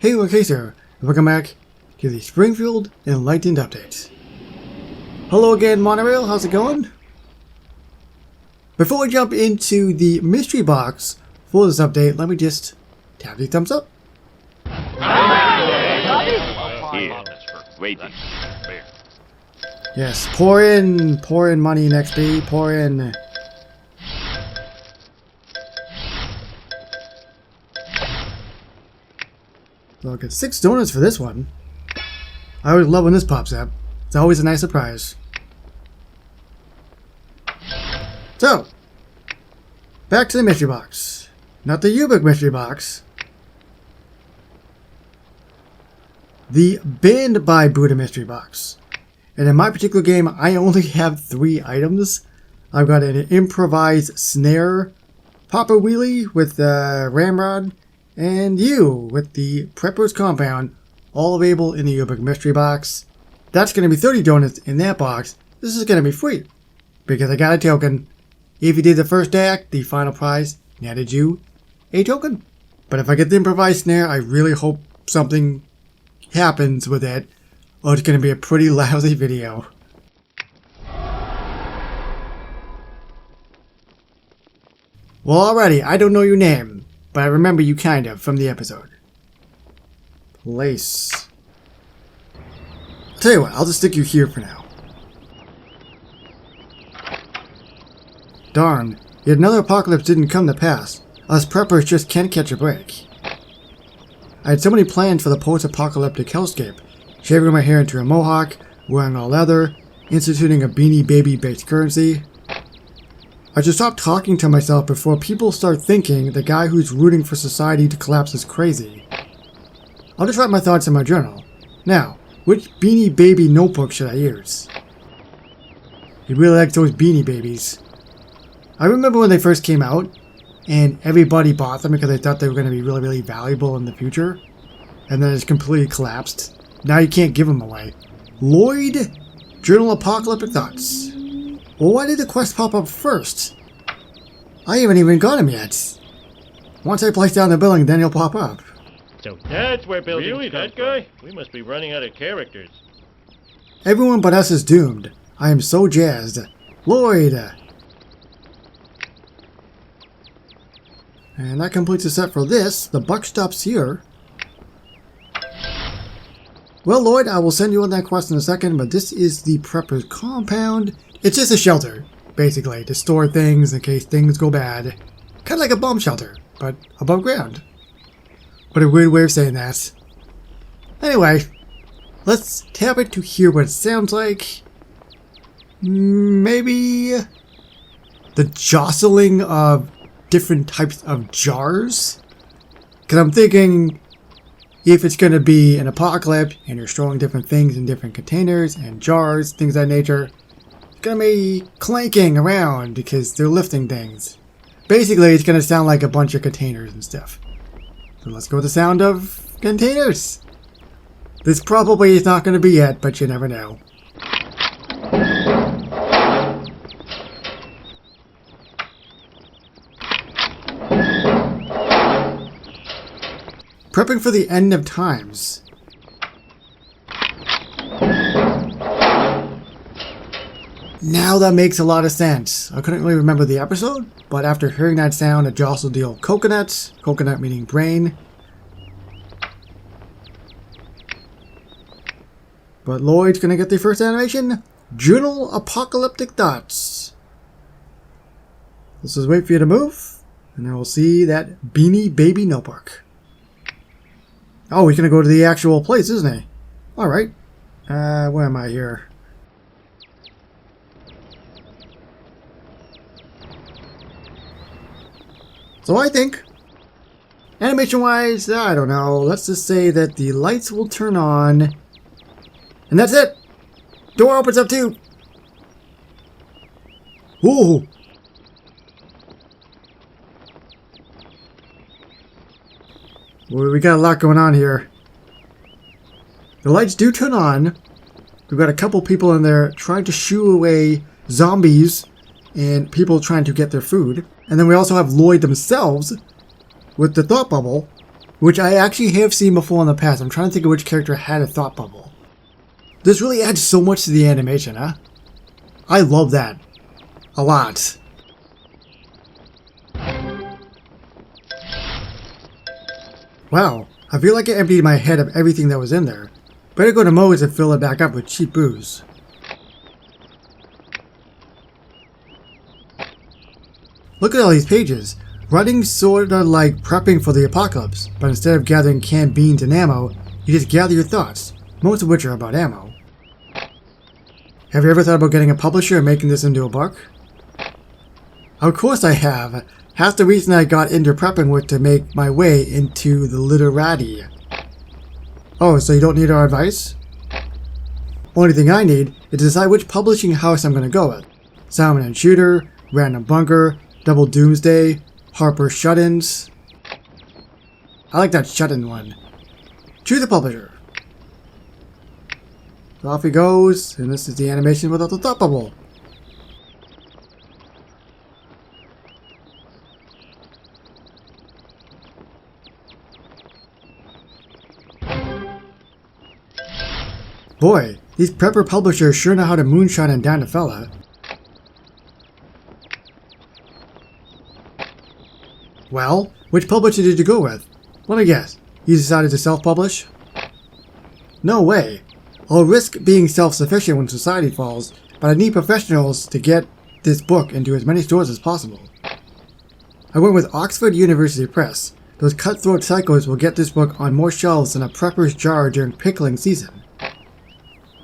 Hey, okay, sir. Welcome back to the Springfield Enlightened update. Hello again, Monorail. How's it going? Before we jump into the mystery box for this update, let me just tap the thumbs up. Here, waiting. Yes, pour in money next day. Pour in. So I'll get 6 donuts for this one. I always love when this pops up. It's always a nice surprise. So, back to the mystery box. Not the Yearbook Mystery Box. The Banned by Buddha Mystery Box. And in my particular game, I only have 3 items. I've got an improvised snare, Papa Wheelie with the ramrod, and you with the Prepper's Compound, all available in the Yearbook Mystery Box. That's going to be 30 donuts in that box. This is going to be free, because I got a token. If you did the first act, the final prize netted you a token. But if I get the improvised snare, I really hope something happens with it, or it's going to be a pretty lousy video. Well, alrighty, I don't know your name, but I remember you kind of from the episode. Place. I'll tell you what, I'll just stick you here for now. Darn, yet another apocalypse didn't come to pass. Us preppers just can't catch a break. I had so many plans for the post-apocalyptic hellscape. Shaving my hair into a mohawk, wearing all leather, instituting a Beanie Baby-based currency. I should stop talking to myself before people start thinking the guy who's rooting for society to collapse is crazy. I'll just write my thoughts in my journal. Now, which Beanie Baby notebook should I use? He really likes those Beanie Babies. I remember when they first came out, and everybody bought them because they thought they were going to be really, really valuable in the future. And then it's completely collapsed. Now you can't give them away. Lloyd, Journal Apocalyptic Thoughts. Well, why did the quest pop up first? I haven't even got him yet. Once I place down the building, then he'll pop up. So that's where buildings Really, come that guy? from. We must be running out of characters. Everyone but us is doomed. I am so jazzed. Lloyd! And that completes the set for this. The buck stops here. Well, Lloyd, I will send you on that quest in a second, but this is the Prepper's Compound. It's just a shelter, basically, to store things in case things go bad. Kind of like a bomb shelter, but above ground. What a weird way of saying that. Anyway, let's tap it to hear what it sounds like. Maybe the jostling of different types of jars? Because I'm thinking if it's going to be an apocalypse and you're storing different things in different containers and jars, things of that nature, it's going to be clanking around because they're lifting things. Basically, it's going to sound like a bunch of containers and stuff. So let's go with the sound of containers. This probably is not going to be it, but you never know. Prepping for the end of times. Now that makes a lot of sense. I couldn't really remember the episode, but after hearing that sound, it jostled the old coconuts. Coconut meaning brain. But Lloyd's gonna get the first animation. Journal Apocalyptic Thoughts. Let's just wait for you to move, and then we'll see that Beanie Baby notebook. Oh, he's gonna go to the actual place, isn't he? Alright. Where am I here? So I think, animation-wise, I don't know, let's just say that the lights will turn on, and that's it! Door opens up too! Ooh! Well, we got a lot going on here. The lights do turn on. We've got a couple people in there trying to shoo away zombies and people trying to get their food. And then we also have Lloyd themselves with the thought bubble which I actually have seen before in the past. I'm trying to think of which character had a thought bubble. This really adds so much to the animation, huh? I love that. A lot. Wow, I feel like I emptied my head of everything that was in there. Better go to Moe's and fill it back up with cheap booze. Look at all these pages. Writing sorta like prepping for the apocalypse, but instead of gathering canned beans and ammo, you just gather your thoughts, most of which are about ammo. Have you ever thought about getting a publisher and making this into a book? Of course I have. Half the reason I got into prepping was to make my way into the literati. Oh, so you don't need our advice? Only thing I need is to decide which publishing house I'm going to go with. Simon & Schuster, Random Bunker, Double Doomsday, Harper Shut-ins. I like that Shut-in one. Choose a publisher. So off he goes, and this is the animation without the thought bubble. Boy, these prepper publishers sure know how to moonshine and down a fella. Well, which publisher did you go with? Let me guess, you decided to self-publish? No way. I'll risk being self-sufficient when society falls, but I need professionals to get this book into as many stores as possible. I went with Oxford University Press. Those cutthroat psychos will get this book on more shelves than a prepper's jar during pickling season.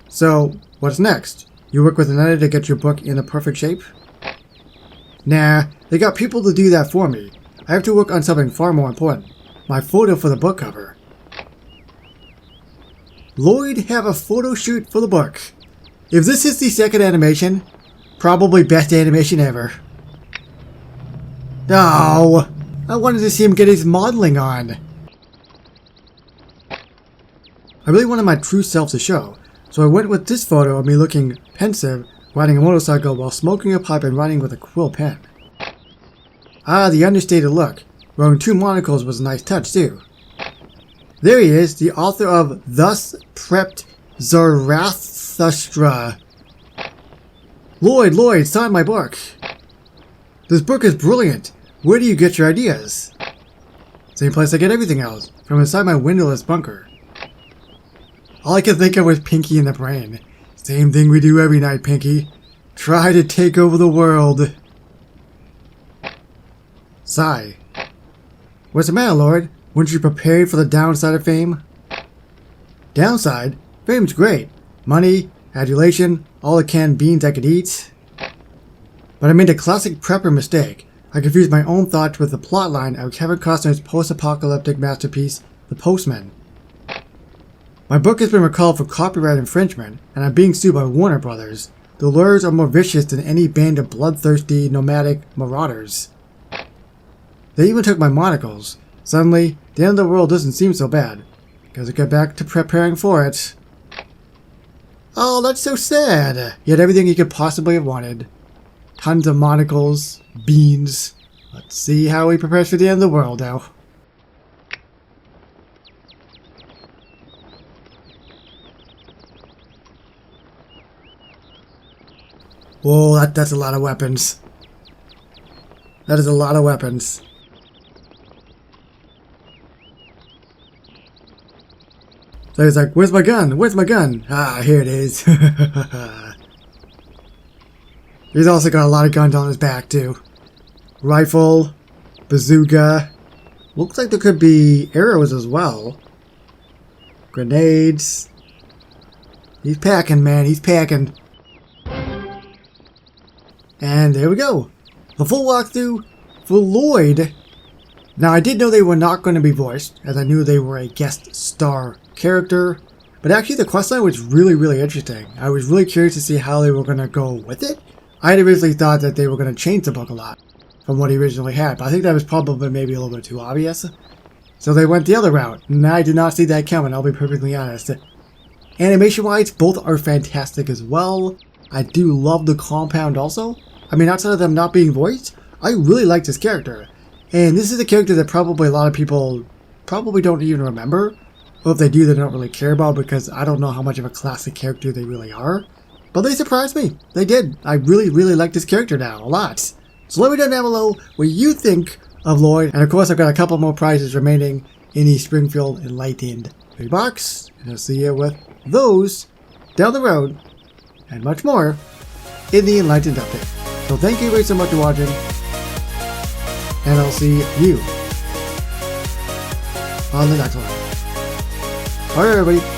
So, what's next? You work with an editor to get your book in the perfect shape? Nah, they got people to do that for me. I have to work on something far more important. My photo for the book cover. Lloyd have a photo shoot for the book. If this is the second animation, probably best animation ever. Oh, I wanted to see him get his modeling on. I really wanted my true self to show, so I went with this photo of me looking pensive, riding a motorcycle while smoking a pipe and writing with a quill pen. Ah, the understated look. Wearing 2 monocles was a nice touch too. There he is, the author of Thus Prepped Zarathustra. Lloyd, sign my book. This book is brilliant. Where do you get your ideas? Same place I get everything else, from inside my windowless bunker. All I could think of was Pinky and the Brain. Same thing we do every night, Pinky. Try to take over the world. Sigh. What's the matter, Lloyd? Weren't you prepared for the downside of fame? Downside? Fame's great. Money, adulation, all the canned beans I could eat. But I made a classic prepper mistake. I confused my own thoughts with the plotline of Kevin Costner's post-apocalyptic masterpiece, The Postman. My book has been recalled for copyright infringement, and I'm being sued by Warner Brothers. The lawyers are more vicious than any band of bloodthirsty, nomadic marauders. They even took my monocles. Suddenly, the end of the world doesn't seem so bad. Gotta get back to preparing for it. Oh, that's so sad. He had everything he could possibly have wanted. Tons of monocles, beans. Let's see how he prepares for the end of the world now. Whoa, that's a lot of weapons. That is a lot of weapons. So he's like, where's my gun? Where's my gun? Ah, here it is. He's also got a lot of guns on his back, too. Rifle, bazooka. Looks like there could be arrows as well. Grenades. He's packing, man. He's packing. And there we go. The full walkthrough for Lloyd. Now, I did know they were not going to be voiced, as I knew they were a guest star character. But actually, the questline was really interesting. I was really curious to see how they were going to go with it. I had originally thought that they were going to change the book a lot from what he originally had, but I think that was probably maybe a little bit too obvious. So they went the other route, and I did not see that coming, I'll be perfectly honest. Animation-wise, both are fantastic as well. I do love the compound also. I mean, outside of them not being voiced, I really like this character. And this is a character that probably a lot of people probably don't even remember. Or if they do, they don't really care about because I don't know how much of a classic character they really are. But they surprised me. They did. I really, really like this character now a lot. So let me know down below what you think of Lloyd. And of course, I've got a couple more prizes remaining in the Springfield Enlightened mystery box. And I'll see you with those down the road and much more in the Enlightened update. So thank you very so much for watching. And I'll see you on the next one. Alright everybody.